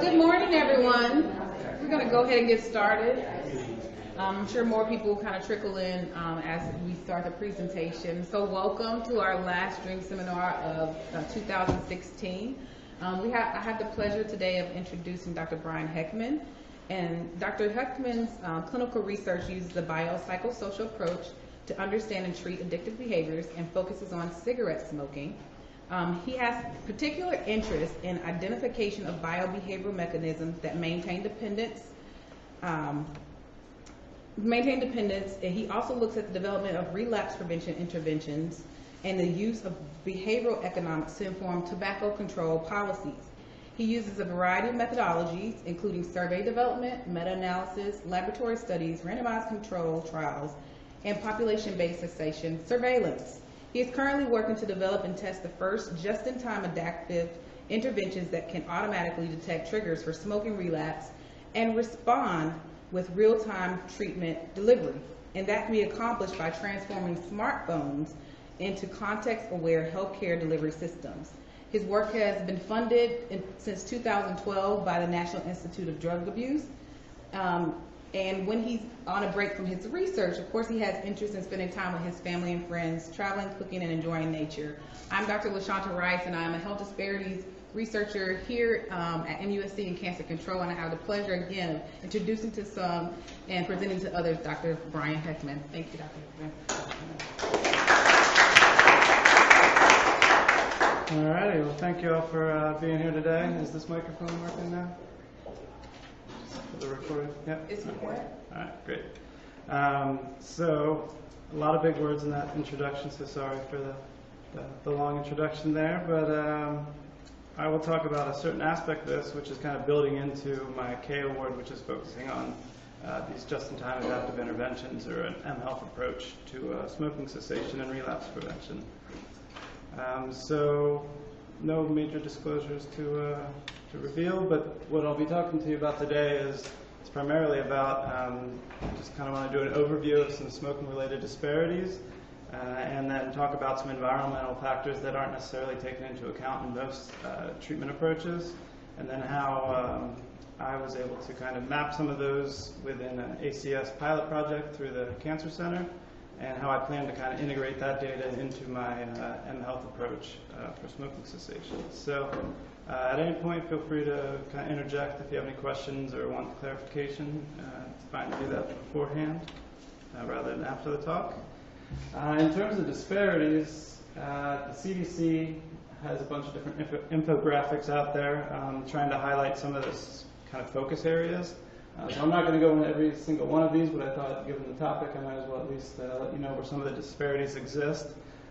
Good morning, everyone. We're going to go ahead and get started. I'm sure more people kind of trickle in as we start the presentation. So welcome to our last Dream Seminar of 2016. I have the pleasure today of introducing Dr. Bryan Heckman. And Dr. Heckman's clinical research uses a biopsychosocial approach to understand and treat addictive behaviors and focuses on cigarette smoking. He has particular interest in identification of biobehavioral mechanisms that maintain dependence. And he also looks at the development of relapse prevention interventions and the use of behavioral economics to inform tobacco control policies. He uses a variety of methodologies, including survey development, meta-analysis, laboratory studies, randomized control trials, and population-based cessation surveillance. He is currently working to develop and test the first just-in-time adaptive interventions that can automatically detect triggers for smoking relapse and respond with real-time treatment delivery. And that can be accomplished by transforming smartphones into context-aware healthcare delivery systems. His work has been funded since 2012 by the National Institute of Drug Abuse. And when he's on a break from his research, of course, he has interest in spending time with his family and friends, traveling, cooking, and enjoying nature. I'm Dr. LaShonta Rice, and I'm a health disparities researcher here at MUSC in cancer control, and I have the pleasure, again, of introducing to some and presenting to others Dr. Bryan Heckman. Thank you, Dr. Heckman. All righty, well, thank you all for being here today. Is this microphone working now? The recording? Yep. It's recorded. All right, great. So a lot of big words in that introduction, so sorry for the long introduction there, but I will talk about a certain aspect of this, which is kind of building into my K award, which is focusing on these just-in-time adaptive interventions, or an mHealth approach to smoking cessation and relapse prevention. So no major disclosures to reveal, but what I'll be talking to you about today is primarily about, just kind of want to do an overview of some smoking-related disparities, and then talk about some environmental factors that aren't necessarily taken into account in most treatment approaches, and then how I was able to kind of map some of those within an ACS pilot project through the Cancer Center, and how I plan to kind of integrate that data into my mHealth approach for smoking cessation. So at any point, feel free to kind of interject if you have any questions or want clarification. It's fine to do that beforehand rather than after the talk. In terms of disparities, the CDC has a bunch of different infographics out there trying to highlight some of this kind of focus areas. So I'm not going to go into every single one of these, but I thought, given the topic, I might as well at least let you know where some of the disparities exist.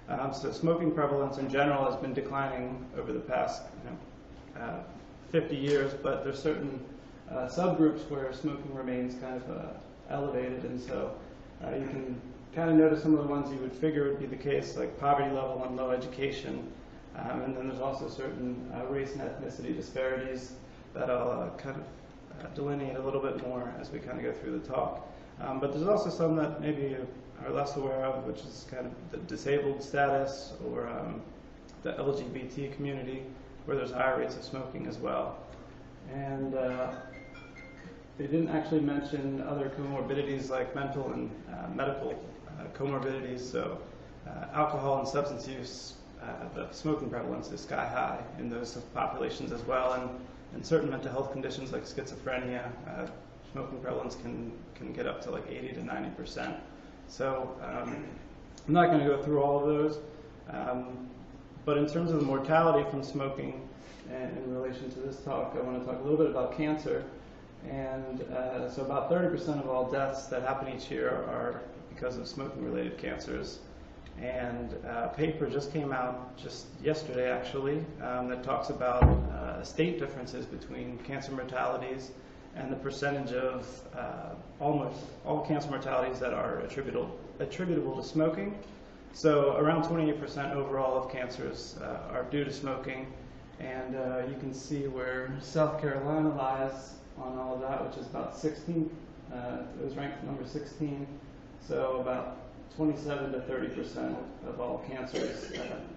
So smoking prevalence in general has been declining over the past 50 years, but there's certain subgroups where smoking remains kind of elevated, and so you can kind of notice some of the ones you would figure would be the case, like poverty level and low education. And then there's also certain race and ethnicity disparities that I'll kind of delineate a little bit more as we kind of go through the talk. But there's also some that maybe you are less aware of, which is kind of the disabled status or the LGBT community, where there's higher rates of smoking as well. And they didn't actually mention other comorbidities like mental and medical comorbidities. So alcohol and substance use, the smoking prevalence is sky high in those populations as well. And certain mental health conditions like schizophrenia, smoking prevalence can get up to like 80 to 90%. So I'm not going to go through all of those. But in terms of the mortality from smoking, and in relation to this talk, I want to talk a little bit about cancer. And so about 30% of all deaths that happen each year are because of smoking-related cancers. And a paper just came out just yesterday, actually, that talks about state differences between cancer mortalities and the percentage of almost all cancer mortalities that are attributable to smoking. So around 28% overall of cancers are due to smoking, and you can see where South Carolina lies on all of that, which is about 16. It was ranked number 16, so about 27 to 30% of all cancers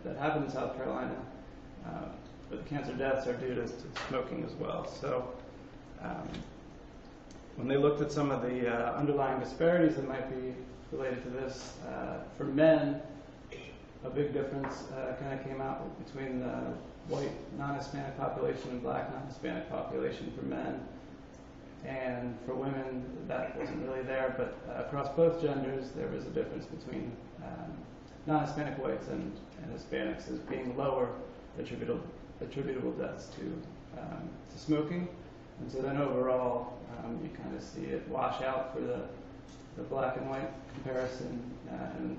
that happen in South Carolina the cancer deaths are due to smoking as well. So when they looked at some of the underlying disparities that might be related to this, for men, a big difference kind of came out between the white non-Hispanic population and black non-Hispanic population for men. And for women, that wasn't really there, but across both genders, there was a difference between non-Hispanic whites and Hispanics as being lower attributable deaths to smoking. And so then overall, you kind of see it wash out for the black and white comparison, and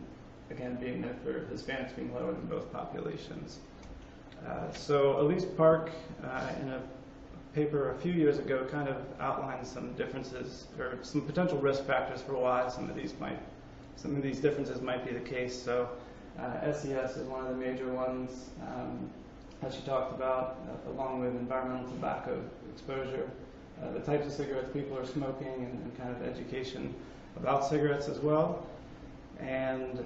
again being there for Hispanics being lower than both populations. So Elise Park, in a paper a few years ago, kind of outlined some differences or some potential risk factors for why some of these differences might be the case. So SES is one of the major ones that she talked about, along with environmental tobacco exposure, the types of cigarettes people are smoking, and kind of education about cigarettes as well. And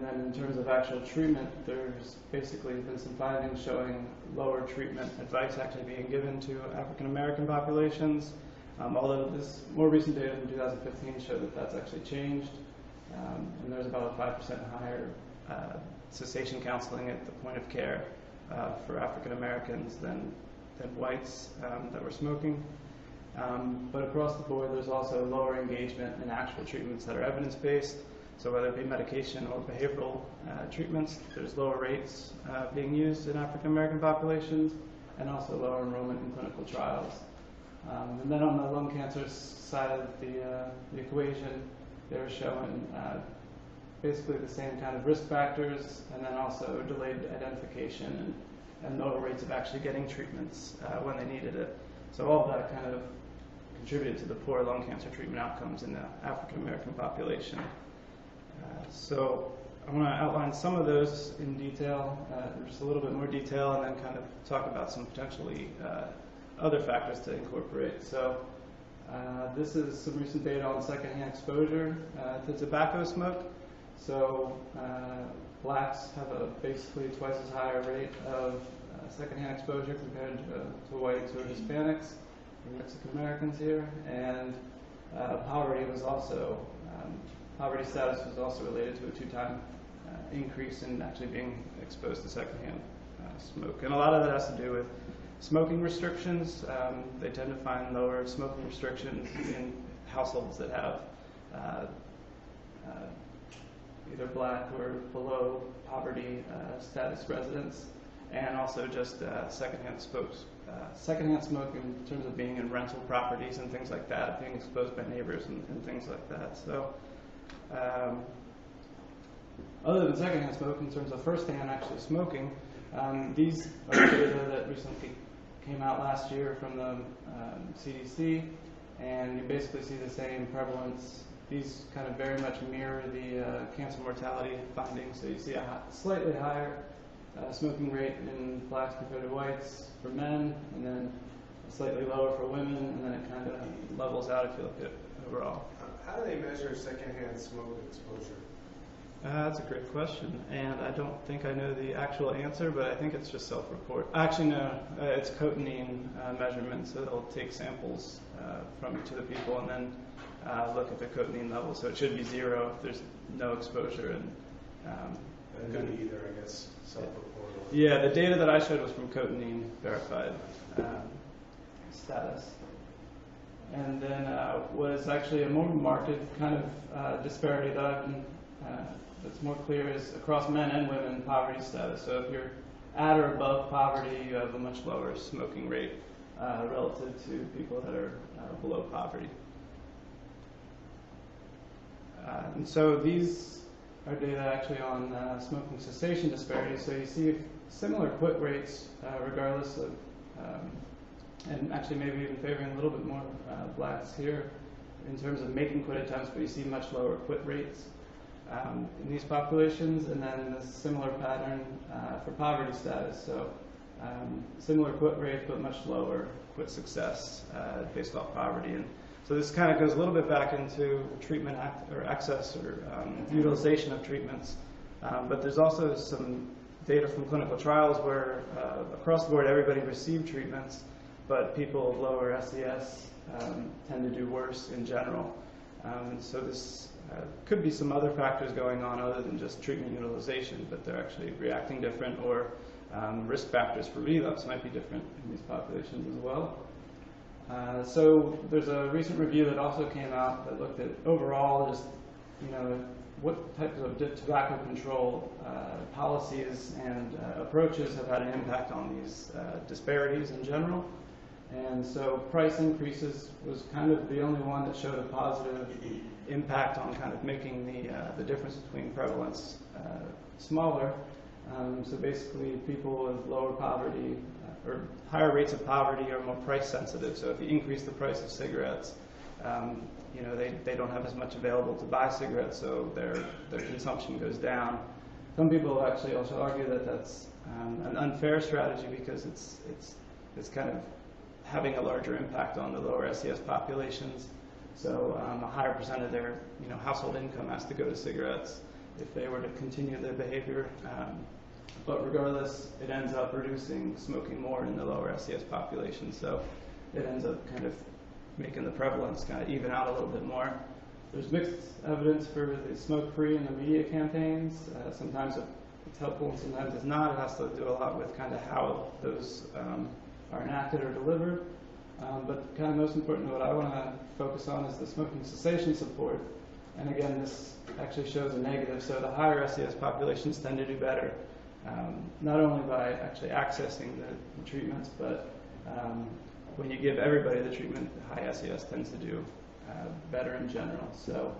then in terms of actual treatment, there's basically been some findings showing lower treatment advice actually being given to African American populations, although this more recent data from 2015 showed that that's actually changed, and there's about a 5% higher cessation counseling at the point of care for African Americans than whites that were smoking. But across the board, there's also lower engagement in actual treatments that are evidence-based. So whether it be medication or behavioral treatments, there's lower rates being used in African American populations, and also lower enrollment in clinical trials. And then on the lung cancer side of the equation, they're showing basically the same kind of risk factors, and then also delayed identification and lower rates of actually getting treatments when they needed it. So all of that kind of contributed to the poor lung cancer treatment outcomes in the African American population. So I want to outline some of those in detail, just a little bit more detail, and then kind of talk about some potentially other factors to incorporate. So this is some recent data on secondhand exposure to tobacco smoke. So blacks have a basically twice as high a rate of secondhand exposure compared to whites or Hispanics or Mexican Americans here, and poverty status was also related to a 2-time increase in actually being exposed to secondhand smoke. And a lot of that has to do with smoking restrictions. They tend to find lower smoking restrictions in households that have either black or below poverty status residents, and also just secondhand smoke in terms of being in rental properties and things like that, being exposed by neighbors and things like that. So other than secondhand smoke, in terms of firsthand actually smoking, these are data that recently came out last year from the CDC, and you basically see the same prevalence. These kind of very much mirror the cancer mortality findings. So you see a slightly higher smoking rate in blacks compared to whites for men, and then slightly lower for women, and then it kind of levels out if you look at overall. How do they measure secondhand smoke exposure? That's a great question, and I don't think I know the actual answer, but I think it's just self-report. Actually, no, it's cotinine measurement, so they'll take samples from each of the people and then look at the cotinine level. So it should be 0 if there's no exposure. And none either, I guess, self-report. Yeah, the data that I showed was from cotinine verified status. And then was actually a more marked kind of disparity that's more clear is across men and women poverty status. So if you're at or above poverty, you have a much lower smoking rate relative to people that are below poverty. And so these are data actually on smoking cessation disparities. So you see similar quit rates regardless of, and actually maybe even favoring a little bit more blacks here in terms of making quit attempts, but you see much lower quit rates in these populations, and then a similar pattern for poverty status. So similar quit rates, but much lower quit success based off poverty. And so this kind of goes a little bit back into treatment or access or utilization of treatments, but there's also some data from clinical trials where across the board everybody received treatments, but people of lower SES tend to do worse in general. And so this could be some other factors going on other than just treatment utilization, but they're actually reacting different, or risk factors for relapse might be different in these populations as well. So there's a recent review that also came out that looked at overall just, what types of tobacco control policies and approaches have had an impact on these disparities in general. And so price increases was kind of the only one that showed a positive impact on kind of making the difference between prevalence smaller. So basically people with lower poverty or higher rates of poverty are more price sensitive. So if you increase the price of cigarettes, they don't have as much available to buy cigarettes, so their consumption goes down. Some people actually also argue that that's an unfair strategy because it's kind of having a larger impact on the lower SES populations. So a higher percent of their household income has to go to cigarettes if they were to continue their behavior. But regardless, it ends up reducing smoking more in the lower SES population. So it ends up kind of making the prevalence kind of even out a little bit more. There's mixed evidence for the smoke-free in the media campaigns. Sometimes it's helpful and sometimes it's not. It has to do a lot with kind of how those are enacted or delivered. But kind of most important, what I want to focus on is the smoking cessation support. And again, this actually shows a negative. So the higher SES populations tend to do better, not only by actually accessing the treatments, but when you give everybody the treatment, the high SES tends to do better in general. So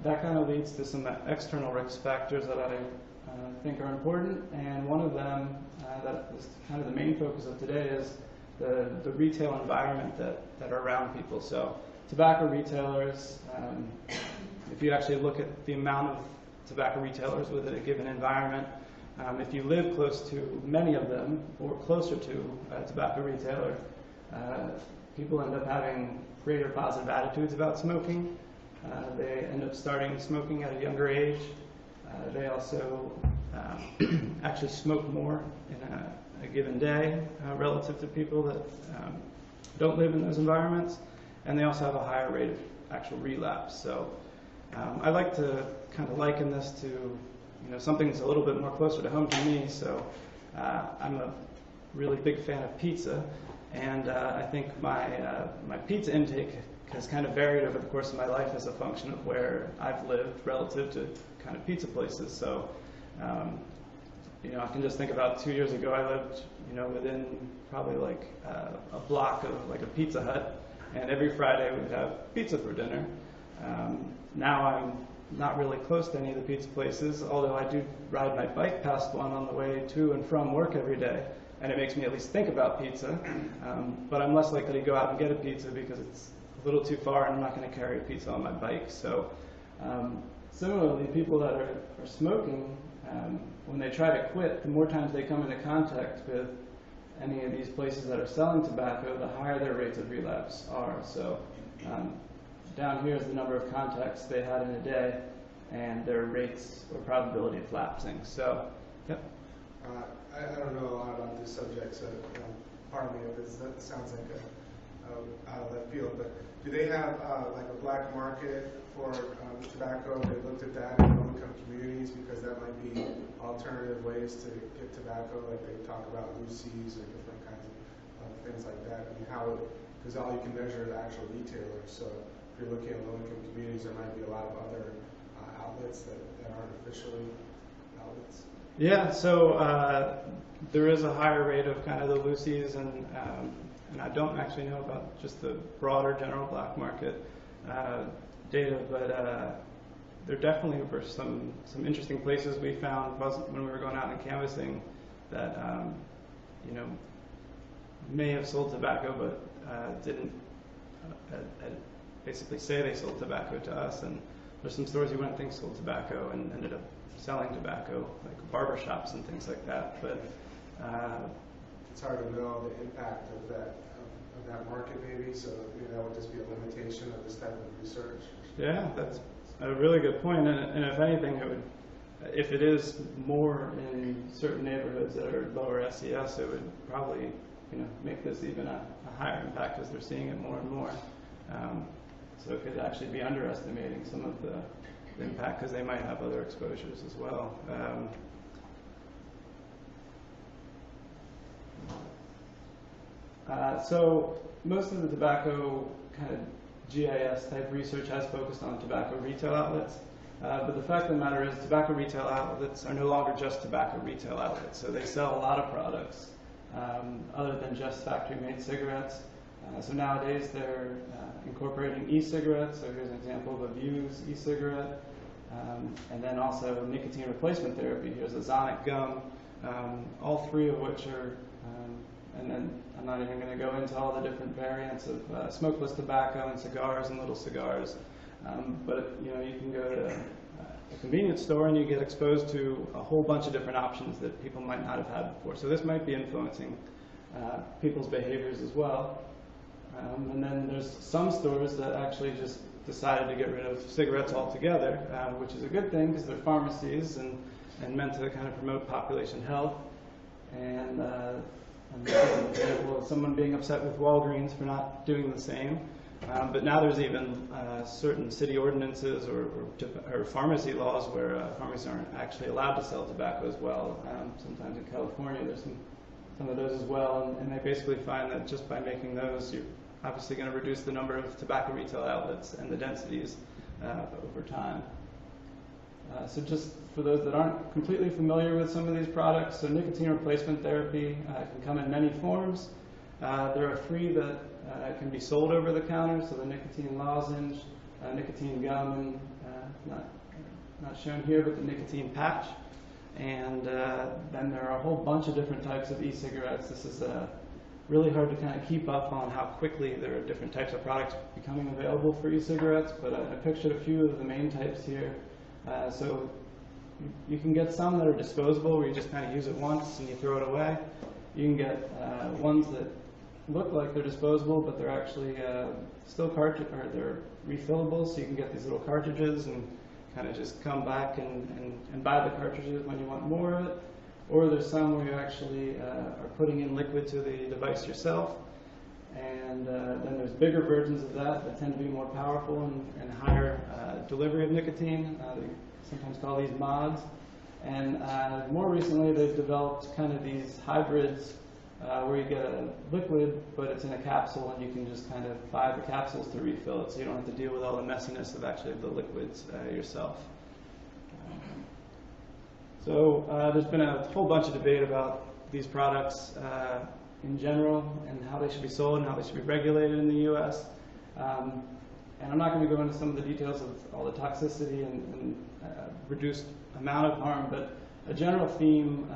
that kind of leads to some external risk factors that I think are important. And one of them that is kind of the main focus of today is the retail environment that are around people. So tobacco retailers, if you actually look at the amount of tobacco retailers within a given environment, if you live close to many of them or closer to a tobacco retailer, people end up having greater positive attitudes about smoking. They end up starting smoking at a younger age. They also actually smoke more in a given day relative to people that don't live in those environments. And they also have a higher rate of actual relapse. So I like to kind of liken this to something that's a little bit more closer to home to me. So I'm a really big fan of pizza, and I think my pizza intake has kind of varied over the course of my life as a function of where I've lived relative to kind of pizza places. So I can just think about 2 years ago, I lived within probably like a block of like a Pizza Hut, and every Friday we'd have pizza for dinner. Now I'm not really close to any of the pizza places, although I do ride my bike past one on the way to and from work every day, and it makes me at least think about pizza. But I'm less likely to go out and get a pizza because it's a little too far and I'm not going to carry a pizza on my bike. So similarly, people that are smoking, when they try to quit, the more times they come into contact with any of these places that are selling tobacco, the higher their rates of relapse are. So down here is the number of contacts they had in a day and their rates or probability of lapsing. So, yep. I don't know a lot about this subject, so pardon me if that sounds like out of left field, but do they have like a black market for tobacco? They looked at that in low-income communities because that might be alternative ways to get tobacco, like they talk about Lucy's or different kinds of things like that. I mean, because all you can measure are actual retailers, so if you're looking at low-income communities, there might be a lot of other outlets that aren't officially outlets. Yeah, so there is a higher rate of kind of the Lucy's, and I don't actually know about just the broader general black market data, but there definitely were some interesting places we found when we were going out and canvassing that may have sold tobacco, but didn't basically say they sold tobacco to us. And there's some stores you wouldn't think sold tobacco and ended up selling tobacco, like barber shops and things like that. But it's hard to know the impact of that market, maybe. So that would just be a limitation of this type of research. Yeah, that's a really good point. And if anything, it would if it is more in certain neighborhoods that are lower SES, it would probably, make this even a higher impact because they're seeing it more and more. So it could actually be underestimating some of the impact because they might have other exposures as well. So most of the tobacco kind of GIS type research has focused on tobacco retail outlets. But the fact of the matter is tobacco retail outlets are no longer just tobacco retail outlets. So they sell a lot of products other than just factory-made cigarettes. So nowadays they're incorporating e-cigarettes. So here's an example of a Vuse e-cigarette. And then also nicotine replacement therapy. Here's a Zonic gum. All three of which are, and then I'm not even going to go into all the different variants of smokeless tobacco and cigars and little cigars. But you can go to a convenience store and you get exposed to a whole bunch of different options that people might not have had before. So this might be influencing people's behaviors as well. And then there's some stores that actually just decided to get rid of cigarettes altogether, which is a good thing because they're pharmacies and meant to kind of promote population health. And an example of someone being upset with Walgreens for not doing the same. But now there's even certain city ordinances or pharmacy laws where pharmacies aren't actually allowed to sell tobacco as well. Sometimes in California there's some of those as well, and they basically find that just by making those, you're obviously going to reduce the number of tobacco retail outlets and the densities over time. So just for those that aren't completely familiar with some of these products, so nicotine replacement therapy can come in many forms. There are three that can be sold over the counter, so the nicotine lozenge, nicotine gum, and not shown here, but the nicotine patch. And then there are a whole bunch of different types of e-cigarettes. This is really hard to kind of keep up on how quickly there are different types of products becoming available for e-cigarettes, but I pictured a few of the main types here. So you can get some that are disposable, where you just kind of use it once and you throw it away. You can get ones that look like they're disposable, but they're actually still they're refillable, so you can get these little cartridges and kind of just come back and buy the cartridges when you want more of it. Or there's some where you actually are putting in liquid to the device yourself. And then there's bigger versions of that tend to be more powerful and higher delivery of nicotine. They sometimes call these mods. And more recently they've developed kind of these hybrids where you get a liquid, but it's in a capsule, and you can just kind of buy the capsules to refill it, so you don't have to deal with all the messiness of actually the liquids yourself. So there's been a whole bunch of debate about these products in general and how they should be sold and how they should be regulated in the U.S. And I'm not going to go into some of the details of all the toxicity and reduced amount of harm, but a general theme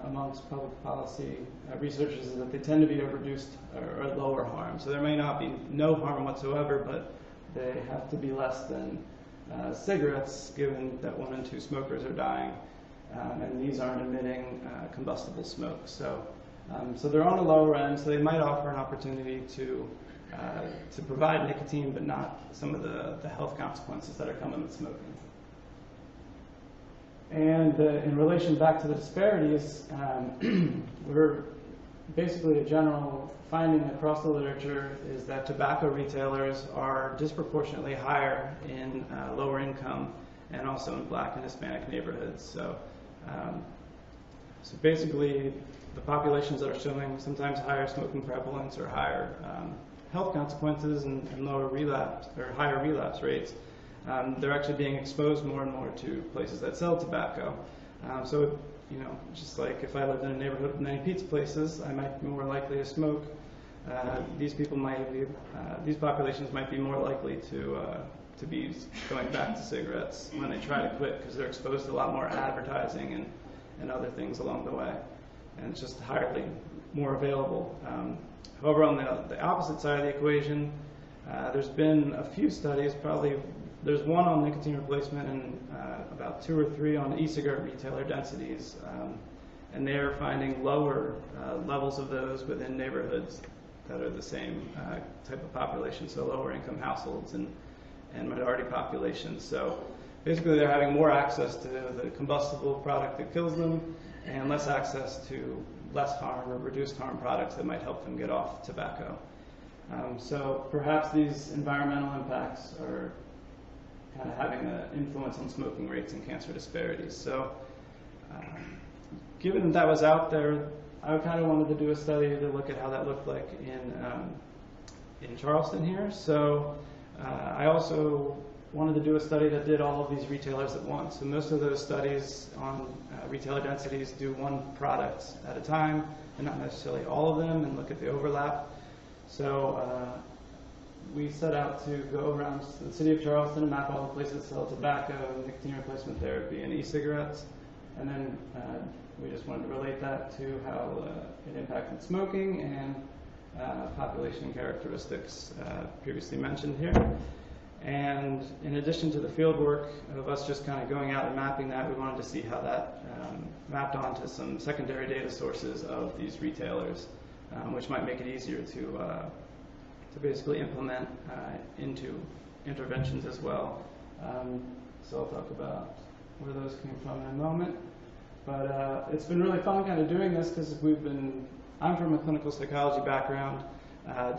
amongst public policy researchers is that they tend to be of reduced or lower harm. So there may not be no harm whatsoever, but they have to be less than cigarettes, given that 1 in 2 smokers are dying, and these aren't emitting combustible smoke. So they're on the lower end, so they might offer an opportunity to provide nicotine, but not some of the health consequences that are coming with smoking. And in relation back to the disparities, we're basically a general finding across the literature is that tobacco retailers are disproportionately higher in lower income and also in Black and Hispanic neighborhoods. So basically the populations that are showing sometimes higher smoking prevalence or higher health consequences and lower relapse or higher relapse rates, they're actually being exposed more and more to places that sell tobacco. So, just like if I lived in a neighborhood with many pizza places, I might be more likely to smoke. These populations might be more likely to be going back to cigarettes when they try to quit, because they're exposed to a lot more advertising and other things along the way, and it's just highly more available. However, on the opposite side of the equation, there's been a few studies, there's one on nicotine replacement and about 2 or 3 on e-cigarette retailer densities, and they're finding lower levels of those within neighborhoods that are the same type of population, so lower income households and minority populations. So basically they're having more access to the combustible product that kills them and less access to less harm or reduced harm products that might help them get off tobacco. So perhaps these environmental impacts are kind of having an influence on smoking rates and cancer disparities. So given that was out there, I kind of wanted to do a study to look at how that looked like in Charleston here. So I also wanted to do a study that did all of these retailers at once. So most of those studies on retailer densities do one product at a time, and not necessarily all of them, and look at the overlap. So we set out to go around the city of Charleston and map all the places that sell tobacco, nicotine replacement therapy, and e-cigarettes. And then we just wanted to relate that to how it impacted smoking and population characteristics previously mentioned here. And in addition to the field work of us just kind of going out and mapping that, we wanted to see how that mapped onto some secondary data sources of these retailers, which might make it easier to basically implement into interventions as well. So I'll talk about where those came from in a moment. But it's been really fun kind of doing this because I'm from a clinical psychology background.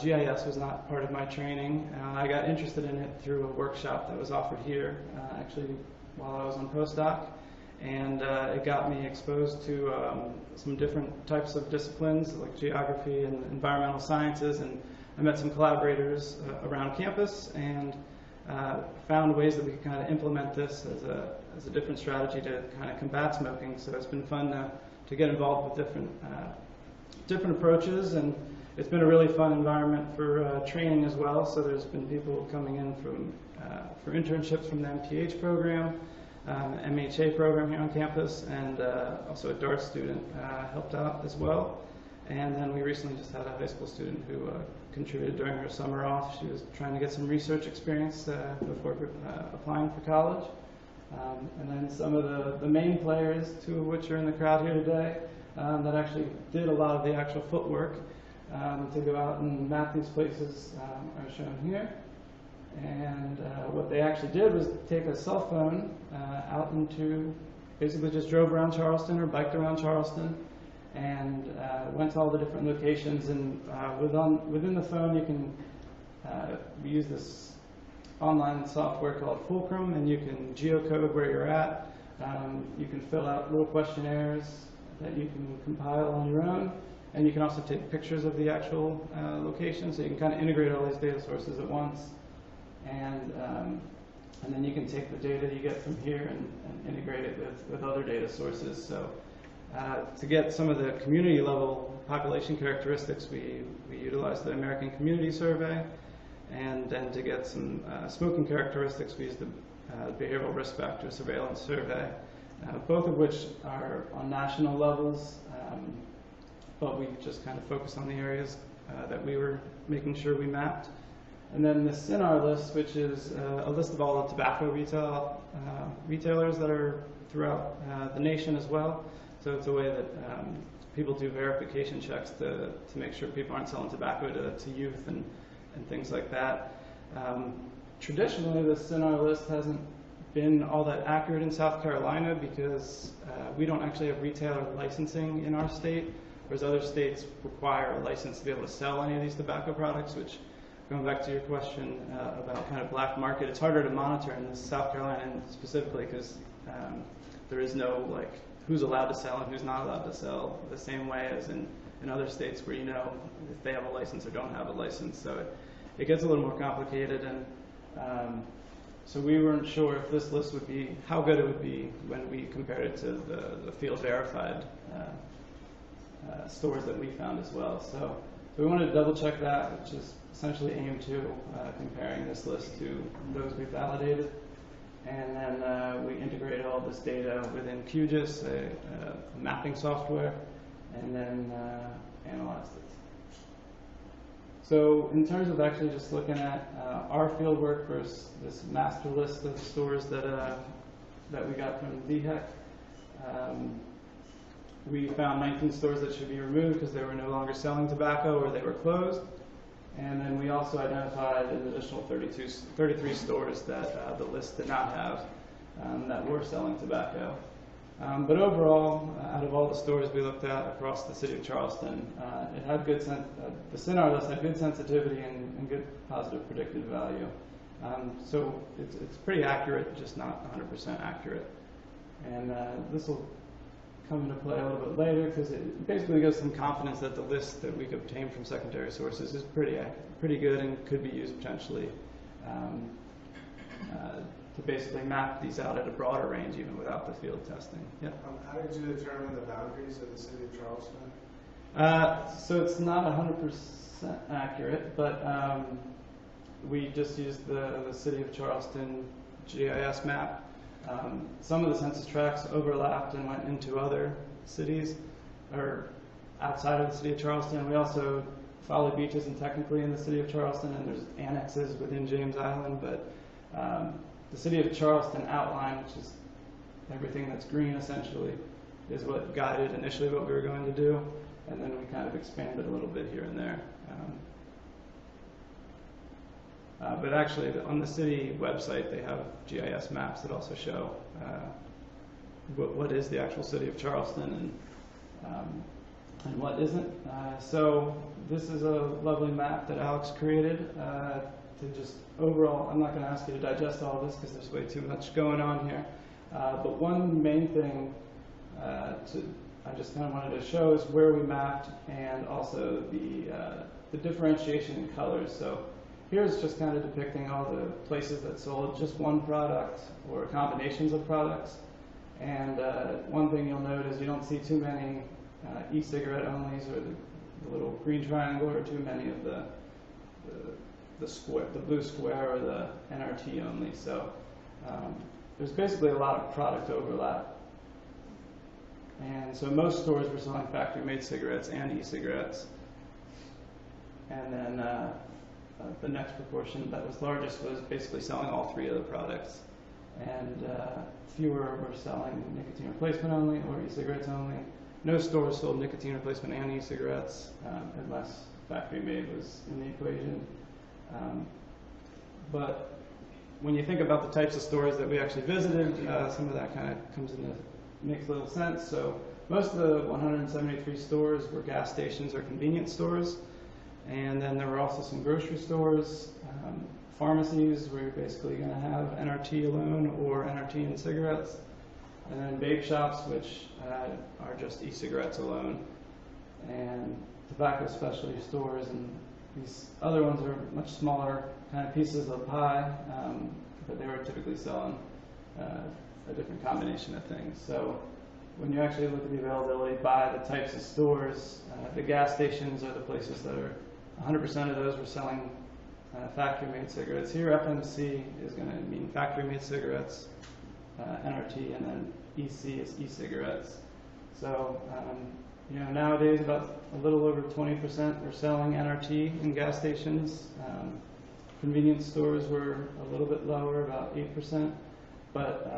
GIS was not part of my training. I got interested in it through a workshop that was offered here, actually while I was on postdoc. And it got me exposed to some different types of disciplines like geography and environmental sciences. And I met some collaborators around campus and found ways that we could kind of implement this as a different strategy to kind of combat smoking. So it's been fun to get involved with different approaches, and it's been a really fun environment for training as well. So there's been people coming in for internships from the MPH program, MHA program here on campus, and also a DART student helped out as well. And then we recently just had a high school student who contributed during her summer off. She was trying to get some research experience before applying for college. And then some of the main players, two of which are in the crowd here today, that actually did a lot of the actual footwork to go out and map these places are shown here. And what they actually did was take a cell phone out into, basically just drove around Charleston or biked around Charleston and went to all the different locations. And within the phone you can, we use this online software called Fulcrum, and you can geocode where you're at. You can fill out little questionnaires that you can compile on your own, and you can also take pictures of the actual location, so you can kind of integrate all these data sources at once. And then you can take the data you get from here and integrate it with other data sources. So to get some of the community level population characteristics, we utilized the American Community Survey. And then to get some smoking characteristics, we used the Behavioral Risk Factor Surveillance Survey, both of which are on national levels, but we just kind of focused on the areas that we were making sure we mapped. And then the CINAR list, which is a list of all the tobacco retailers that are throughout the nation as well. So it's a way that people do verification checks to make sure people aren't selling tobacco to youth and things like that. Traditionally, the CINAR list hasn't been all that accurate in South Carolina because we don't actually have retailer licensing in our state, whereas other states require a license to be able to sell any of these tobacco products, which, going back to your question about kind of black market, it's harder to monitor in South Carolina specifically because there is no, like, who's allowed to sell and who's not allowed to sell the same way as in other states where you know if they have a license or don't have a license. So it gets a little more complicated, and so we weren't sure if this list would be, how good it would be when we compared it to the field verified stores that we found as well. So we wanted to double check that, which is essentially aimed to comparing this list to those we validated. And then we integrated all this data within QGIS, a mapping software, and then analyzed it. So in terms of actually just looking at our field work versus this master list of stores that we got from VHEC, we found 19 stores that should be removed because they were no longer selling tobacco or they were closed. And then we also identified an additional 33 stores that the list did not have that were selling tobacco. But overall, out of all the stores we looked at across the city of Charleston, it had good the SINAR list had good sensitivity and good positive predictive value. So it's pretty accurate, just not 100% accurate. And this will come into play a little bit later because it basically gives some confidence that the list that we could obtain from secondary sources is pretty good and could be used potentially to basically map these out at a broader range even without the field testing. Yeah. How did you determine the boundaries of the city of Charleston? So it's not 100% accurate, but we just used the city of Charleston GIS map. Some of the census tracts overlapped and went into other cities or outside of the city of Charleston. We also Folly Beach isn't technically in the city of Charleston, and there's annexes within James Island, but the city of Charleston outline, which is everything that's green essentially, is what guided initially what we were going to do, and then we kind of expanded a little bit here and there. But actually, on the city website, they have GIS maps that also show what is the actual city of Charleston and what isn't. So this is a lovely map that Alex created to just overall, I'm not going to ask you to digest all of this because there's way too much going on here. But one main thing I just kind of wanted to show is where we mapped and also the differentiation in colors. So here's just kind of depicting all the places that sold just one product or combinations of products. And one thing you'll note is you don't see too many e-cigarette onlys or the little green triangle, or too many of the blue square or the NRT only. So there's basically a lot of product overlap. And so most stores were selling factory-made cigarettes and e-cigarettes. And then the next proportion that was largest was basically selling all three of the products. And fewer were selling nicotine replacement only or e-cigarettes only. No stores sold nicotine replacement and e-cigarettes unless factory-made was in the equation. But when you think about the types of stores that we actually visited, some of that kind of makes a little sense. So most of the 173 stores were gas stations or convenience stores. And then there were also some grocery stores, pharmacies where you're basically going to have NRT alone or NRT and cigarettes. And then vape shops, which are just e-cigarettes alone. And tobacco specialty stores, and these other ones are much smaller kind of pieces of pie, but they were typically selling a different combination of things. So when you actually look at the availability by the types of stores, the gas stations are the places that are 100% of those were selling factory-made cigarettes. Here, FMC is going to mean factory-made cigarettes, NRT, and then EC is e-cigarettes. So, nowadays about a little over 20% are selling NRT in gas stations. Convenience stores were a little bit lower, about 8%. But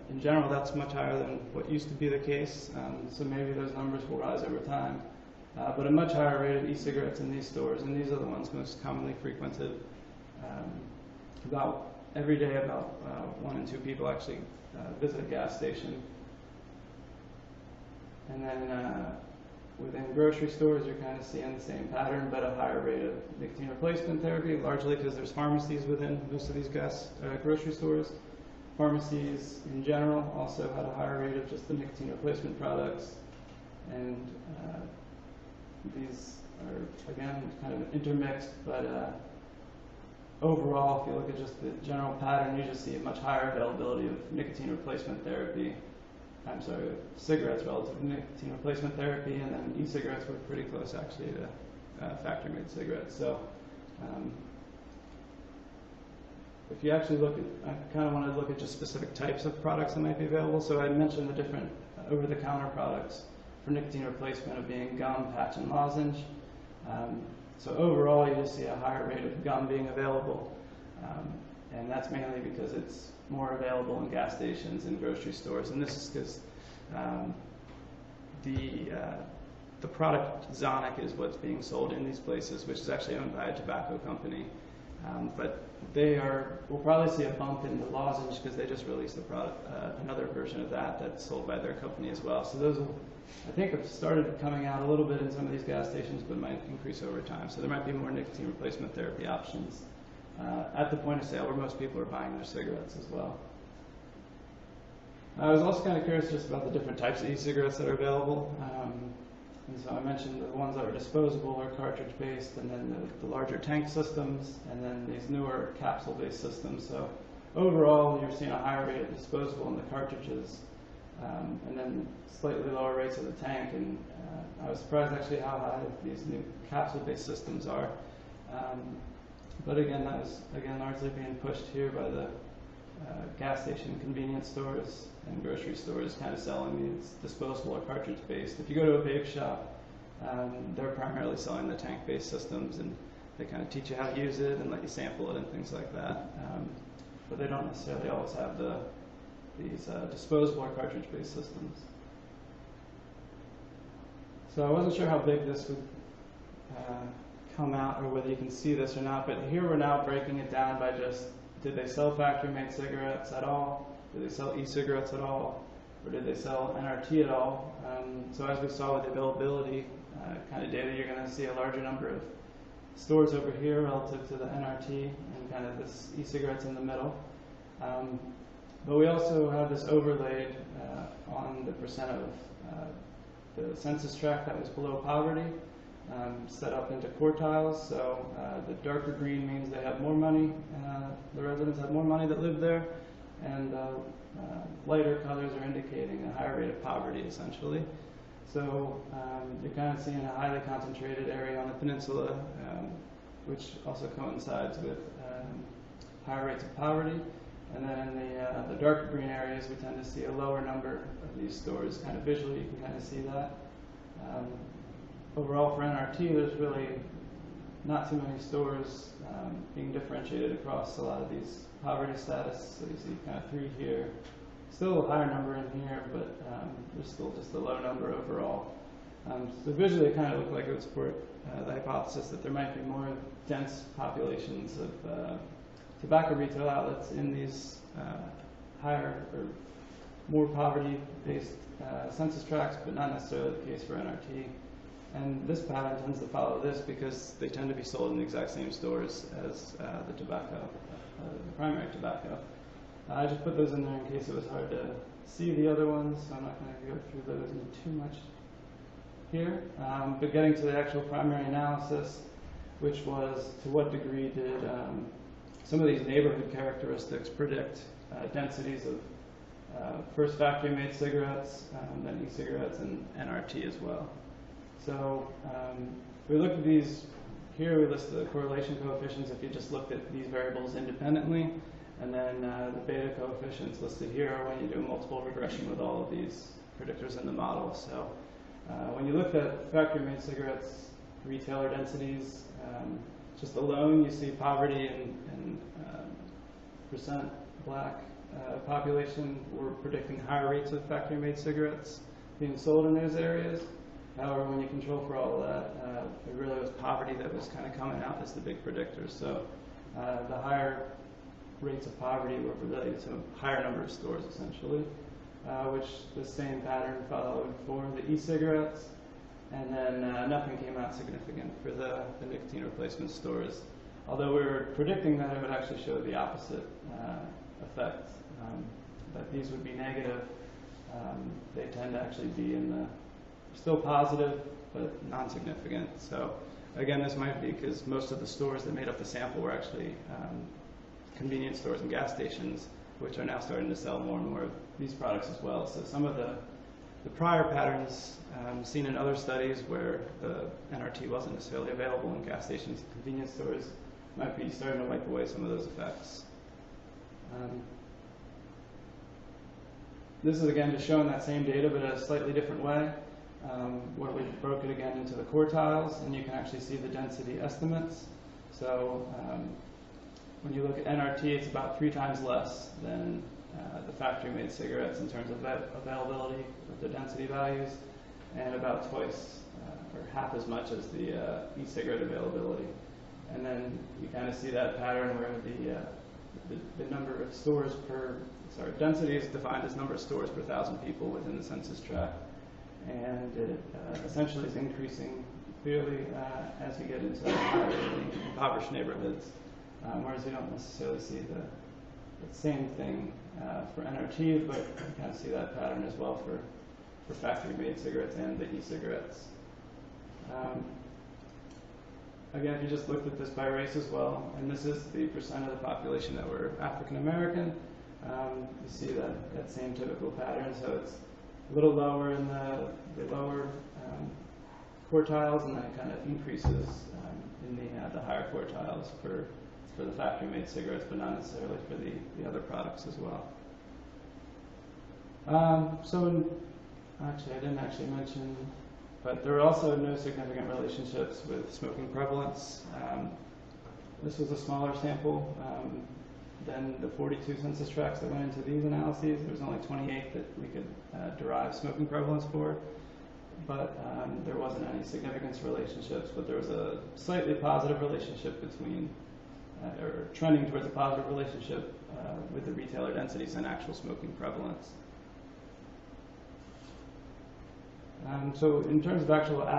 in general, that's much higher than what used to be the case. So maybe those numbers will rise over time. But a much higher rate of e-cigarettes in these stores, and these are the ones most commonly frequented. About every day, about 1 in 2 people actually visit a gas station. And then within grocery stores, you're kind of seeing the same pattern, but a higher rate of nicotine replacement therapy, largely because there's pharmacies within most of these grocery stores. Pharmacies in general also had a higher rate of just the nicotine replacement products. And these are, again, kind of intermixed, but overall, if you look at just the general pattern, you just see a much higher availability of nicotine replacement therapy. Cigarettes relative to nicotine replacement therapy, and then e-cigarettes were pretty close actually to factory-made cigarettes. So if you actually look at, I kind of want to look at just specific types of products that might be available. So I mentioned the different over-the-counter products for nicotine replacement of being gum, patch, and lozenge. So overall, you just see a higher rate of gum being available, and that's mainly because it's more available in gas stations and grocery stores. And this is because the product Zonic is what's being sold in these places, which is actually owned by a tobacco company. But we'll probably see a bump in the lozenge because they just released a product, another version of that that's sold by their company as well. So those will, I think, have started coming out a little bit in some of these gas stations, but might increase over time. So there might be more nicotine replacement therapy options at the point of sale where most people are buying their cigarettes as well. I was also kind of curious just about the different types of e-cigarettes that are available. And so I mentioned the ones that are disposable or cartridge-based, and then the larger tank systems, and then these newer capsule-based systems. So overall, you're seeing a higher rate of disposable in the cartridges, and then slightly lower rates of the tank. And I was surprised actually how high these new capsule-based systems are. But again, that was largely being pushed here by the gas station convenience stores and grocery stores kind of selling these disposable or cartridge-based. If you go to a vape shop, they're primarily selling the tank-based systems, and they kind of teach you how to use it and let you sample it and things like that. But they don't necessarily always have these disposable or cartridge-based systems. So I wasn't sure how big this would come out, or whether you can see this or not, but here we're now breaking it down by just, did they sell factory-made cigarettes at all? Did they sell e-cigarettes at all? Or did they sell NRT at all? So as we saw with the availability kind of data, you're going to see a larger number of stores over here relative to the NRT, and kind of this e-cigarettes in the middle. But we also have this overlaid on the percent of the census tract that was below poverty, set up into quartiles. So the darker green means they have more money, the residents have more money that live there, and lighter colors are indicating a higher rate of poverty, essentially. So you're kind of seeing a highly concentrated area on the peninsula, which also coincides with higher rates of poverty. And then in the darker green areas, we tend to see a lower number of these stores. Kind of visually, you can kind of see that. Overall, for NRT, there's really not too many stores being differentiated across a lot of these poverty status. So you see kind of 3 here. Still a higher number in here, but there's still just a low number overall. So visually, it kind of looked like it would support the hypothesis that there might be more dense populations of tobacco retail outlets in these higher or more poverty-based census tracts, but not necessarily the case for NRT. And this pattern tends to follow this because they tend to be sold in the exact same stores as the tobacco, the primary tobacco. I just put those in there in case it was hard to see the other ones, so I'm not going to go through those in too much here. But getting to the actual primary analysis, which was to what degree did some of these neighborhood characteristics predict densities of first factory-made cigarettes, then e-cigarettes, and NRT as well. So we looked at these. Here we list the correlation coefficients if you just looked at these variables independently, and then the beta coefficients listed here are when you do multiple regression with all of these predictors in the model. So when you looked at factory-made cigarettes, retailer densities, just alone, you see poverty and percent black population. We're predicting higher rates of factory-made cigarettes being sold in those areas. However, when you control for all of that, it really was poverty that was kind of coming out as the big predictor. So the higher rates of poverty were related to a higher number of stores, essentially, which the same pattern followed for the e-cigarettes. And then nothing came out significant for the nicotine replacement stores. Although we were predicting that it would actually show the opposite effect, that these would be negative. They tend to actually be in the still positive, but non-significant. So again, this might be because most of the stores that made up the sample were actually convenience stores and gas stations, which are now starting to sell more and more of these products as well. So some of the prior patterns seen in other studies where the NRT wasn't necessarily available in gas stations and convenience stores might be starting to wipe away some of those effects. This is again just showing that same data but in a slightly different way, where we broke it again into the quartiles, and you can actually see the density estimates. So when you look at NRT, it's about 3 times less than the factory-made cigarettes in terms of availability with the density values, and about twice or half as much as the e-cigarette availability. And then you kind of see that pattern where the number of stores density is defined as number of stores per 1,000 people within the census tract, and it essentially is increasing clearly as you get into highly impoverished neighborhoods, whereas you don't necessarily see the same thing for NRT, but you kind of see that pattern as well for factory-made cigarettes and the e-cigarettes. Again, if you just looked at this by race as well, and this is the percent of the population that were African American, you see that same typical pattern. So it's a little lower in the lower quartiles, and then it kind of increases in the higher quartiles for the factory-made cigarettes, but not necessarily for the other products as well. Actually, I didn't actually mention, but there are also no significant relationships with smoking prevalence. This was a smaller sample than the 42 census tracts that went into these analyses. There was only 28 that we could derive smoking prevalence for, but there wasn't any significance relationships, but there was a slightly positive relationship between, or trending towards a positive relationship with the retailer densities and actual smoking prevalence. So in terms of actual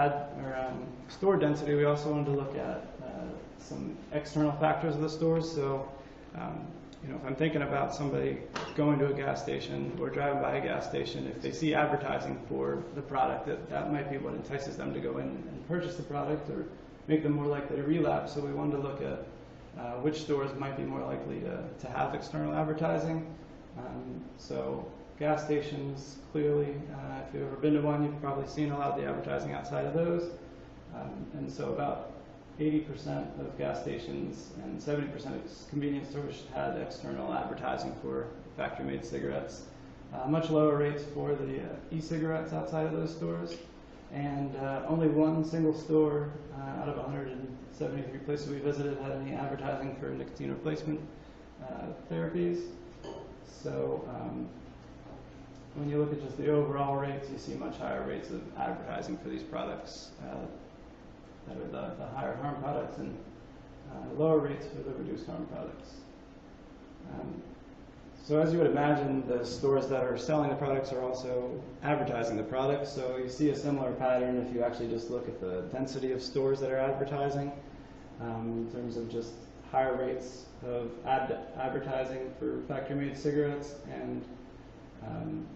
store density, we also wanted to look at some external factors of the stores. So, if I'm thinking about somebody going to a gas station or driving by a gas station, if they see advertising for the product, that might be what entices them to go in and purchase the product or make them more likely to relapse. So we wanted to look at which stores might be more likely to have external advertising. So gas stations, clearly, if you've ever been to one, you've probably seen a lot of the advertising outside of those. And so about 80% of gas stations and 70% of convenience stores had external advertising for factory-made cigarettes. Much lower rates for the e-cigarettes outside of those stores. And only one single store out of 173 places we visited had any advertising for nicotine replacement therapies. So when you look at just the overall rates, you see much higher rates of advertising for these products that are the higher harm products, and lower rates for the reduced harm products. So as you would imagine, the stores that are selling the products are also advertising the products. So you see a similar pattern if you actually just look at the density of stores that are advertising, in terms of just higher rates of advertising for factory-made cigarettes. And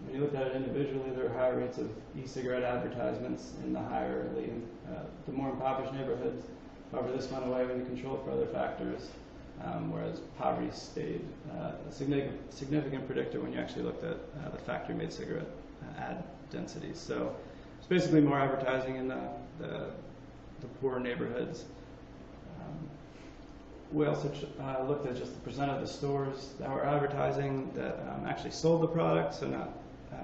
when you look at it individually, there are higher rates of e-cigarette advertisements in the more impoverished neighborhoods. However, this went away when you controlled for other factors, whereas poverty stayed a significant predictor when you actually looked at the factory-made cigarette ad densities. So it's basically more advertising in the poorer neighborhoods. We also looked at just the percent of the stores that were advertising that actually sold the product, so not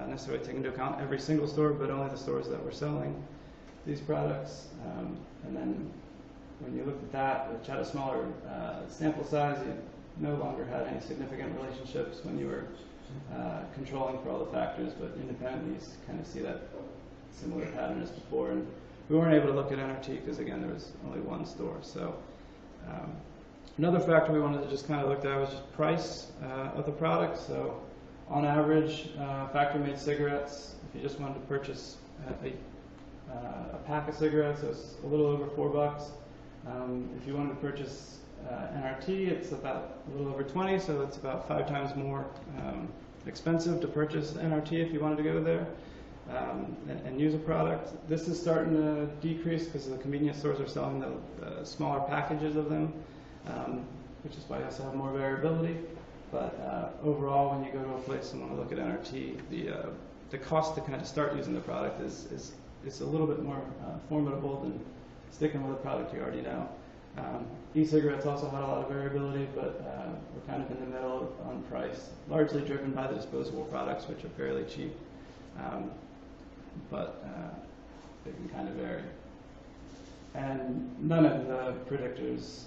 necessarily taking into account every single store, but only the stores that were selling these products. And then when you looked at that, which had a smaller sample size, you no longer had any significant relationships when you were controlling for all the factors, but independently you kind of see that similar pattern as before. And we weren't able to look at NRT because, again, there was only one store. So another factor we wanted to just kind of look at was just price of the product. So on average, factory-made cigarettes, if you just wanted to purchase a pack of cigarettes, so it's a little over $4. If you wanted to purchase NRT, it's about a little over 20, so it's about 5 times more expensive to purchase NRT if you wanted to go there and use a product. This is starting to decrease because the convenience stores are selling the smaller packages of them, which is why you also have more variability. But overall, when you go to a place and want to look at NRT, the cost to kind of start using the product is a little bit more formidable than sticking with a product you already know. E-cigarettes also had a lot of variability, but we're kind of in the middle on price, largely driven by the disposable products, which are fairly cheap, but they can kind of vary. And none of the predictors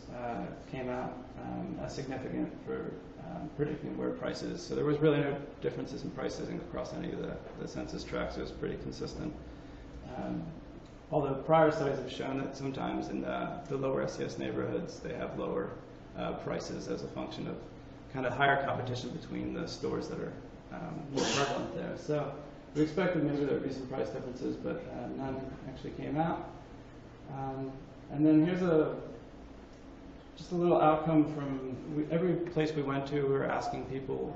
came out as significant for predicting where price is. So there was really no differences in prices across any of the census tracts. It was pretty consistent. Although prior studies have shown that sometimes in the lower SES neighborhoods, they have lower prices as a function of kind of higher competition between the stores that are more prevalent there. So we expected maybe there would be some price differences, but none actually came out. And then here's just a little outcome from every place we went to. We were asking people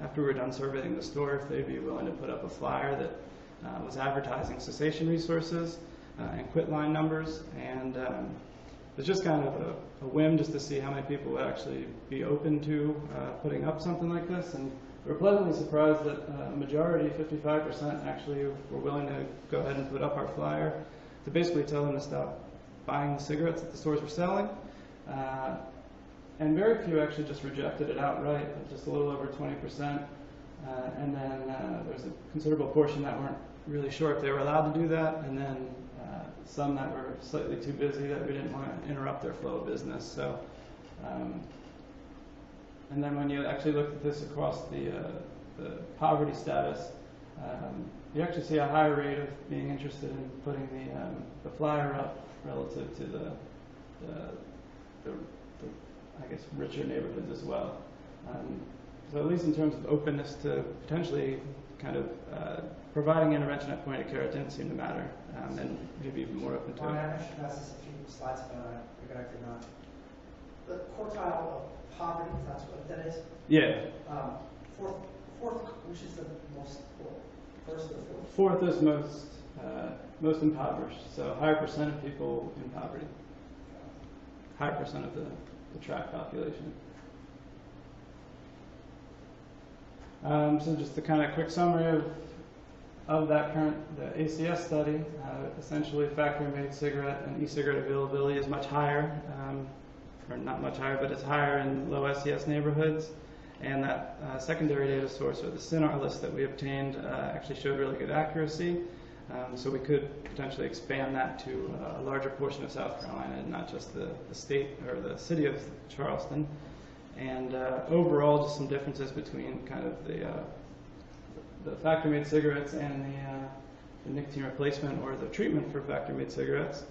after we were done surveying the store if they'd be willing to put up a flyer that was advertising cessation resources and quit line numbers. And it's just kind of a whim just to see how many people would actually be open to putting up something like this. And we're pleasantly surprised that a majority, 55%, actually were willing to go ahead and put up our flyer to basically tell them to stop buying the cigarettes that the stores were selling. And very few actually just rejected it outright, just a little over 20%. And then there's a considerable portion that weren't really sure if they were allowed to do that, and then some that were slightly too busy that we didn't want to interrupt their flow of business. So, and then when you actually look at this across the poverty status, you actually see a higher rate of being interested in putting the flyer up relative to the I guess richer neighborhoods as well. So at least in terms of openness to potentially kind of providing intervention at point of care, it didn't seem to matter, and maybe even more open to it. I should pass this a few slides ago, I forgot or not. The quartile of poverty, if that's what that is. Yeah. Fourth, which is the most poor? First or fourth? Fourth is most impoverished, so higher percent of people in poverty. Higher percent of the tract population. So just a kind of quick summary of that the ACS study. Essentially, factory-made cigarette and e-cigarette availability is much higher, or not much higher, but it's higher in low SES neighborhoods. And that secondary data source, or the SINAR list that we obtained, actually showed really good accuracy. So we could potentially expand that to a larger portion of South Carolina, and not just the state or the city of Charleston. And overall, just some differences between kind of the factory-made cigarettes and the nicotine replacement or the treatment for factory-made cigarettes.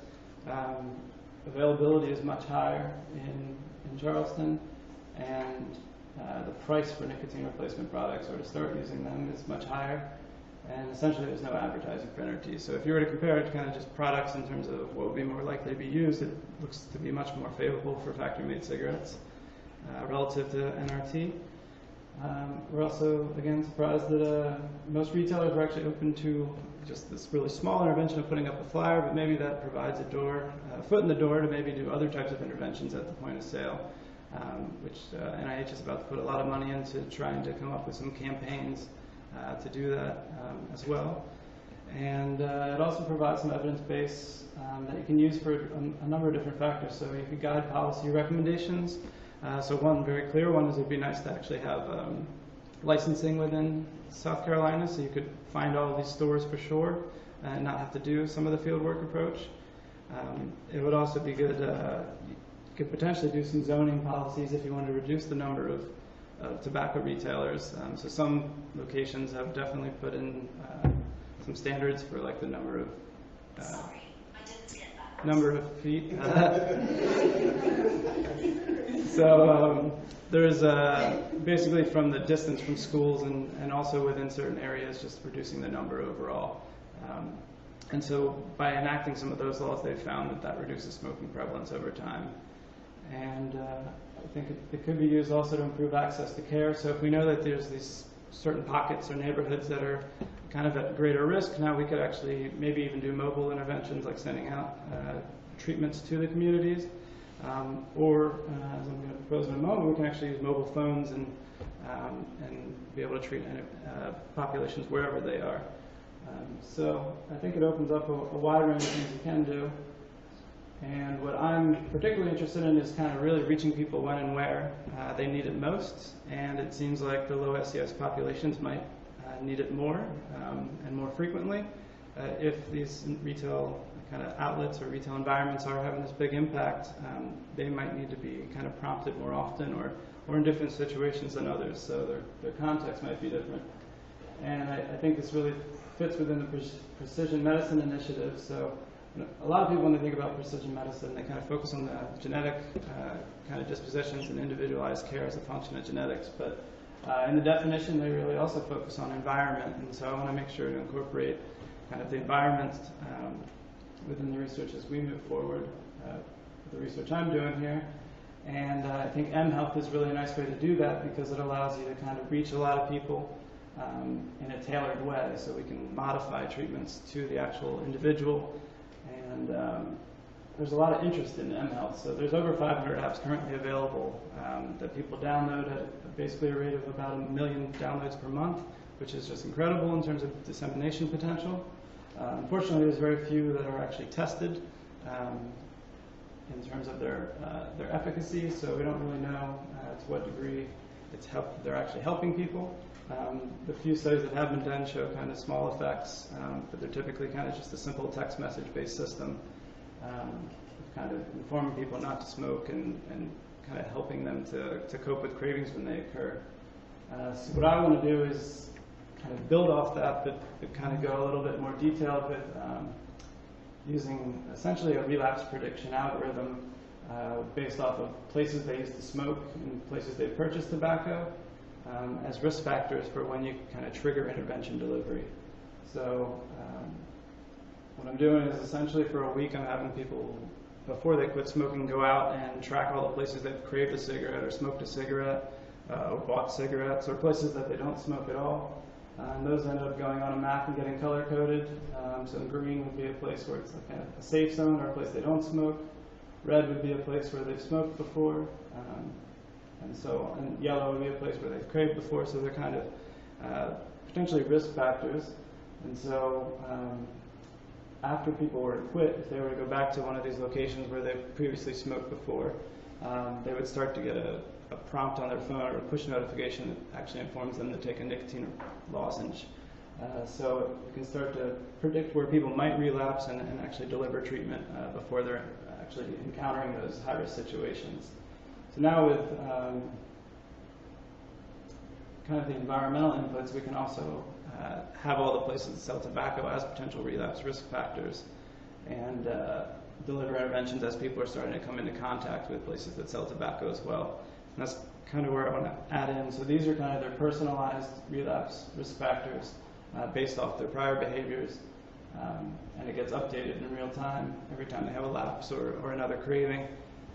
Availability is much higher in Charleston, and the price for nicotine replacement products, or to start using them, is much higher. And essentially, there's no advertising for NRT. So if you were to compare it to kind of just products in terms of what would be more likely to be used, it looks to be much more favorable for factory-made cigarettes relative to NRT. We're also, again, surprised that most retailers were actually open to just this really small intervention of putting up a flyer, but maybe that provides a foot in the door to maybe do other types of interventions at the point of sale, which NIH is about to put a lot of money into trying to come up with some campaigns to do that as well. And it also provides some evidence base that you can use for a number of different factors. So you could guide policy recommendations. So one very clear one is it would be nice to actually have licensing within South Carolina, so you could find all of these stores for sure and not have to do some of the fieldwork approach. It would also be good, you could potentially do some zoning policies if you want to reduce the number of tobacco retailers. So some locations have definitely put in some standards for like the number of feet. So there's basically from the distance from schools and also within certain areas, just reducing the number overall. And so by enacting some of those laws, they've found that reduces smoking prevalence over time. And I think it could be used also to improve access to care. So if we know that there's these certain pockets or neighborhoods that are kind of at greater risk, now we could actually maybe even do mobile interventions like sending out treatments to the communities. Or, as I'm going to propose in a moment, we can actually use mobile phones and be able to treat populations wherever they are. So I think it opens up a wide range of things you can do. And what I'm particularly interested in is kind of really reaching people when and where they need it most. And it seems like the low SES populations might need it more and more frequently. If these retail kind of outlets or retail environments are having this big impact, they might need to be kind of prompted more often or in different situations than others. So their context might be different. And I think this really fits within the precision medicine initiative. So A lot of people, when they think about precision medicine, they kind of focus on the genetic kind of dispositions and individualized care as a function of genetics. But in the definition, they really also focus on environment. And so I want to make sure to incorporate kind of the environment within the research as we move forward with the research I'm doing here. And I think mHealth is really a nice way to do that because it allows you to kind of reach a lot of people in a tailored way, so we can modify treatments to the actual individual. And there's a lot of interest in mHealth. So there's over 500 apps currently available that people download at basically a rate of about 1 million downloads per month, which is just incredible in terms of dissemination potential. Unfortunately, there's very few that are actually tested in terms of their efficacy, so we don't really know to what degree they're actually helping people. The few studies that have been done show kind of small effects, but they're typically kind of just a simple text message-based system, kind of informing people not to smoke and kind of helping them to cope with cravings when they occur. So what I want to do is kind of build off that, but kind of go a little bit more detailed with using essentially a relapse prediction algorithm based off of places they used to smoke and places they purchased tobacco as risk factors for when you kind of trigger intervention delivery. So what I'm doing is essentially for a week I'm having people, before they quit smoking, go out and track all the places they've craved a cigarette or smoked a cigarette or bought cigarettes, or places that they don't smoke at all. And those end up going on a map and getting color-coded. So green would be a place where it's like a safe zone or a place they don't smoke. Red would be a place where they've smoked before. And yellow would be a place where they've craved before. So they're kind of potentially risk factors. And so after people were to quit, if they were to go back to one of these locations where they've previously smoked before, they would start to get a prompt on their phone or a push notification that actually informs them to take a nicotine lozenge. So you can start to predict where people might relapse and actually deliver treatment before they're actually encountering those high-risk situations. So now with kind of the environmental inputs, we can also have all the places that sell tobacco as potential relapse risk factors and deliver interventions as people are starting to come into contact with places that sell tobacco as well. And that's kind of where I want to add in. So these are kind of their personalized relapse risk factors based off their prior behaviors. And it gets updated in real time every time they have a lapse or another craving.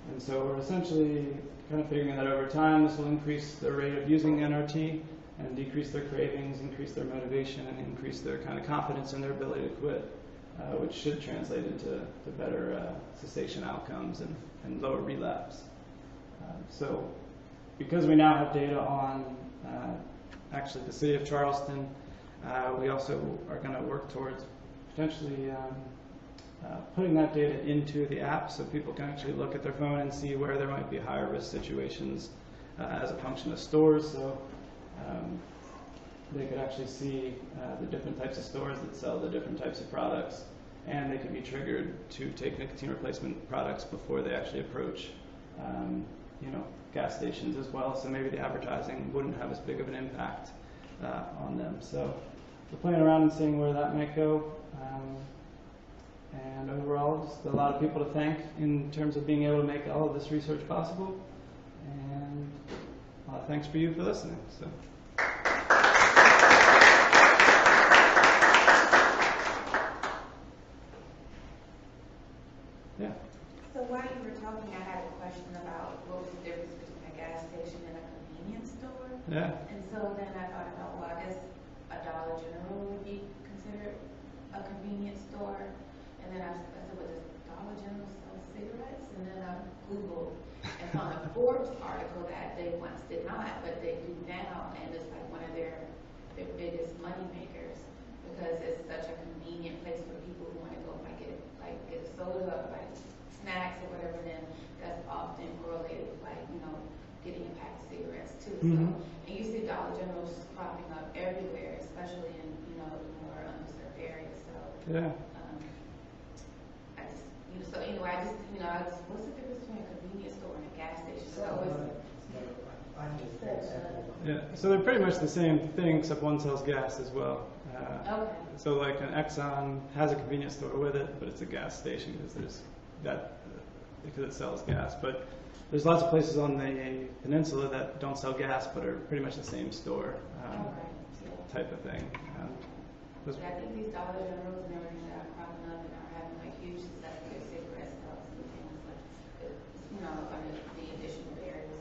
And so we're essentially kind of figuring that over time, this will increase their rate of using NRT and decrease their cravings, increase their motivation, and increase their kind of confidence in their ability to quit, which should translate into better cessation outcomes and lower relapse. So because we now have data on actually the city of Charleston, we also are going to work towards potentially putting that data into the app so people can actually look at their phone and see where there might be higher risk situations as a function of stores. So they could actually see the different types of stores that sell the different types of products, and they could be triggered to take nicotine replacement products before they actually approach gas stations as well, so maybe the advertising wouldn't have as big of an impact on them. So we're playing around and seeing where that might go. And overall, just a lot of people to thank in terms of being able to make all of this research possible. And thanks for you for listening. So. Yeah. So while you were talking, I had a question about what was the difference between a gas station and a convenience store. Yeah. And so then I thought about, well, I guess a Dollar General would be considered a convenience store. And then I said, well, does Dollar General sell cigarettes? And then I Googled and found a Forbes article that they once did not, but they do now. And it's like one of their biggest money makers because it's such a convenient place for people who want to go get a soda, like snacks or whatever. Then that's often correlated with getting a pack of cigarettes too. Mm-hmm. So, and you see Dollar Generals cropping up everywhere, especially in the more underserved areas. So Yeah. So anyway, what's the difference between a convenience store and a gas station? Yeah, so they're pretty much the same thing, except one sells gas as well. Okay. So like an Exxon has a convenience store with it, but it's a gas station because it sells gas. But there's lots of places on the peninsula that don't sell gas, but are pretty much the same store type of thing. I think these Dollar Generals and everything that are cropping up and are having like huge success with their cigarette stores and things like, under the additional areas.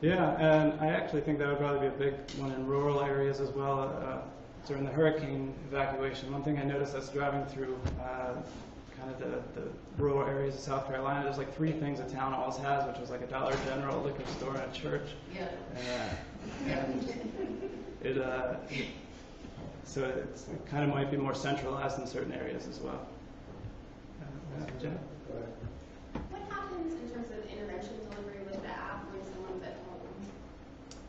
Yeah, and I actually think that would probably be a big one in rural areas as well. During the hurricane evacuation, one thing I noticed as driving through kind of the rural areas of South Carolina, there's like 3 things a town always has, which was like a Dollar General, a liquor store, and a church. Yeah. And so it kind of might be more centralized in certain areas as well. Jen? Go ahead. What happens in terms of intervention delivery with the app when someone's at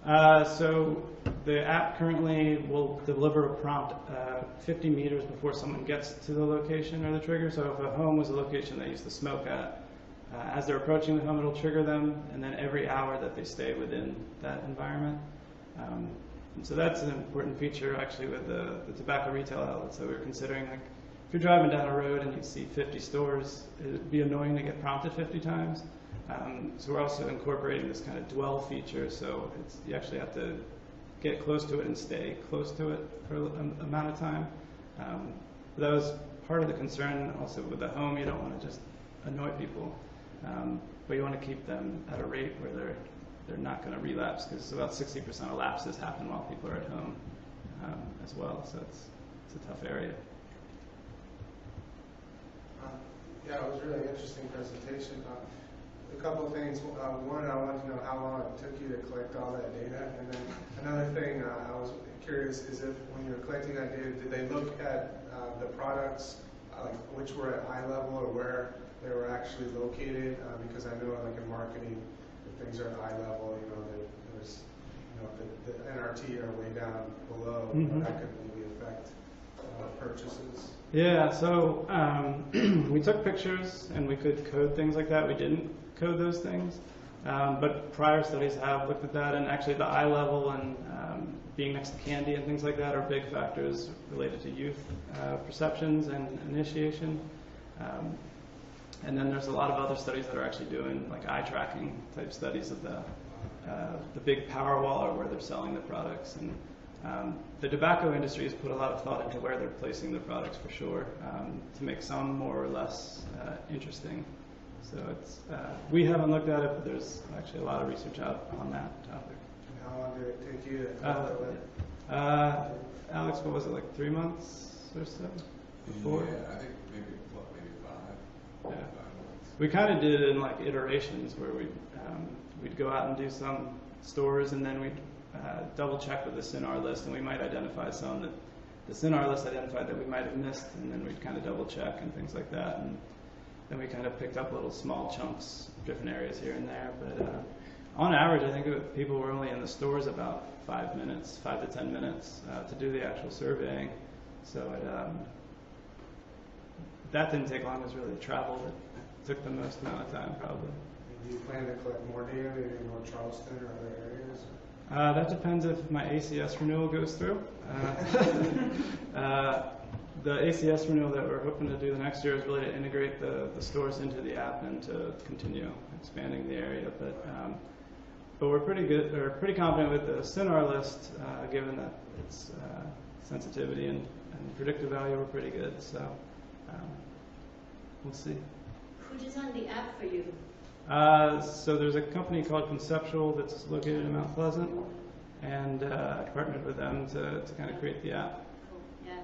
home? So the app currently will deliver a prompt 50 meters before someone gets to the location or the trigger. So if a home was a location they used to smoke at, as they're approaching the home, it'll trigger them, and then every hour that they stay within that environment. And so that's an important feature actually with the tobacco retail outlets that we're considering. Like if you're driving down a road and you see 50 stores, it'd be annoying to get prompted 50 times. So we're also incorporating this kind of dwell feature, so you actually have to get close to it and stay close to it for an amount of time. But that was part of the concern also with the home. You don't want to just annoy people, but you want to keep them at a rate where they're not going to relapse, because about 60% of lapses happen while people are at home as well, so it's a tough area. Yeah, it was a really interesting presentation. A couple of things. One, I wanted to know how long it took you to collect all that data. And then another thing I was curious is if when you were collecting that data, did they look at the products, like which were at eye level or where they were actually located? Because I know like in marketing, if things are at eye level, there's the NRT are way down below, that could maybe affect purchases. Yeah, so we took pictures and we could code things like that. We didn't code those things, but prior studies have looked at that, and actually the eye level and being next to candy and things like that are big factors related to youth perceptions and initiation. And then there's a lot of other studies that are actually doing like eye tracking type studies of the big power wall or where they're selling the products. And the tobacco industry has put a lot of thought into where they're placing the products for sure, to make some more or less interesting. So it's we haven't looked at it, but there's actually a lot of research out on that topic. And how long did it take you to collect that? Alex, what was it, like 3 months or so? Before? Yeah, I think maybe 5. Yeah. 5 months. We kind of did it in like iterations where we'd go out and do some stores, and then we'd double check with the SINAR list, and we might identify some that the SINAR list identified that we might have missed, and then we'd kind of double check and things like that. And then we kind of picked up little small chunks, different areas here and there. But on average, I think people were only in the stores about 5 to 10 minutes to do the actual surveying. So that didn't take long. It was really the travel that took the most amount of time, probably. Do you plan to collect more data, maybe in North Charleston or other areas? That depends if my ACS renewal goes through. The ACS renewal that we're hoping to do the next year is really to integrate the stores into the app and to continue expanding the area. But we're pretty confident with the SINAR list, given that its sensitivity and predictive value were pretty good. So we'll see. Who designed the app for you? So there's a company called Conceptual that's located in Mount Pleasant, and I partnered with them to kind of create the app. Cool. Yeah.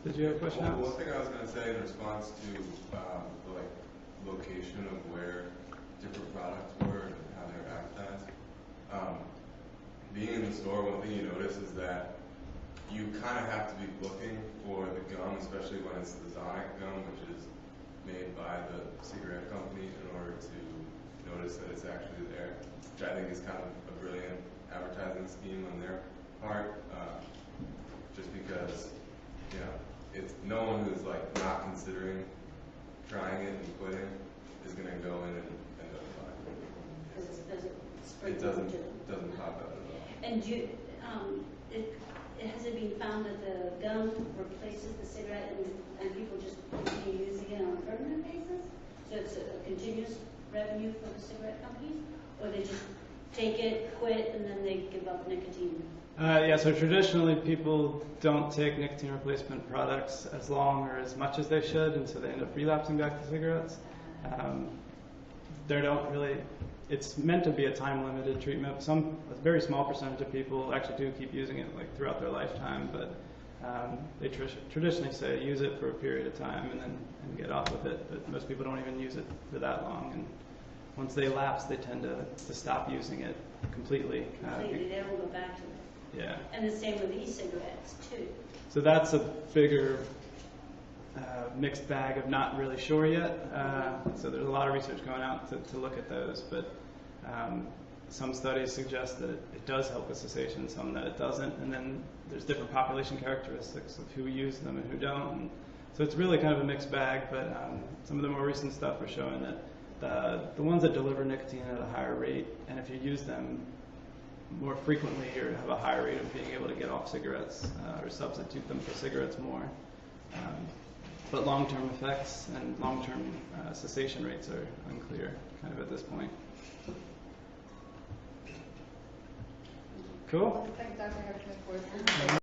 Did you have a question, Alex? One thing I was going to say in response to the location of where different products were and how they were advertised. Being in the store, one thing you notice is that you kind of have to be looking for the gum, especially when it's the Sonic gum, which is made by the cigarette company, in order to notice that it's actually there, which I think is kind of a brilliant advertising scheme on their part, just because, it's no one who's like not considering trying it and quitting is going to go in and end up buying it. Does it spray It them doesn't into them. pop out at all. And do you, has it been found that the gum replaces the cigarette and people just continue using it on a permanent basis? So it's a continuous revenue for the cigarette companies? Or they just take it, quit, and then they give up nicotine? Yeah, so traditionally people don't take nicotine replacement products as long or as much as they should, and so they end up relapsing back to cigarettes. They don't really, it's meant to be a time-limited treatment. A very small percentage of people actually do keep using it like throughout their lifetime, but they traditionally say use it for a period of time and then get off of it, but most people don't even use it for that long. And once they lapse, they tend to stop using it completely. Completely, they don't go back to it. Yeah. And the same with e-cigarettes, too. So that's a bigger mixed bag of not really sure yet. So there's a lot of research going out to look at those, but some studies suggest that it does help with cessation, some that it doesn't, and then there's different population characteristics of who use them and who don't. And so it's really kind of a mixed bag, but some of the more recent stuff are showing that the ones that deliver nicotine at a higher rate, and if you use them more frequently, you have a higher rate of being able to get off cigarettes or substitute them for cigarettes more. But long-term effects and long-term cessation rates are unclear kind of at this point. Cool? Thank Dr. Heckman for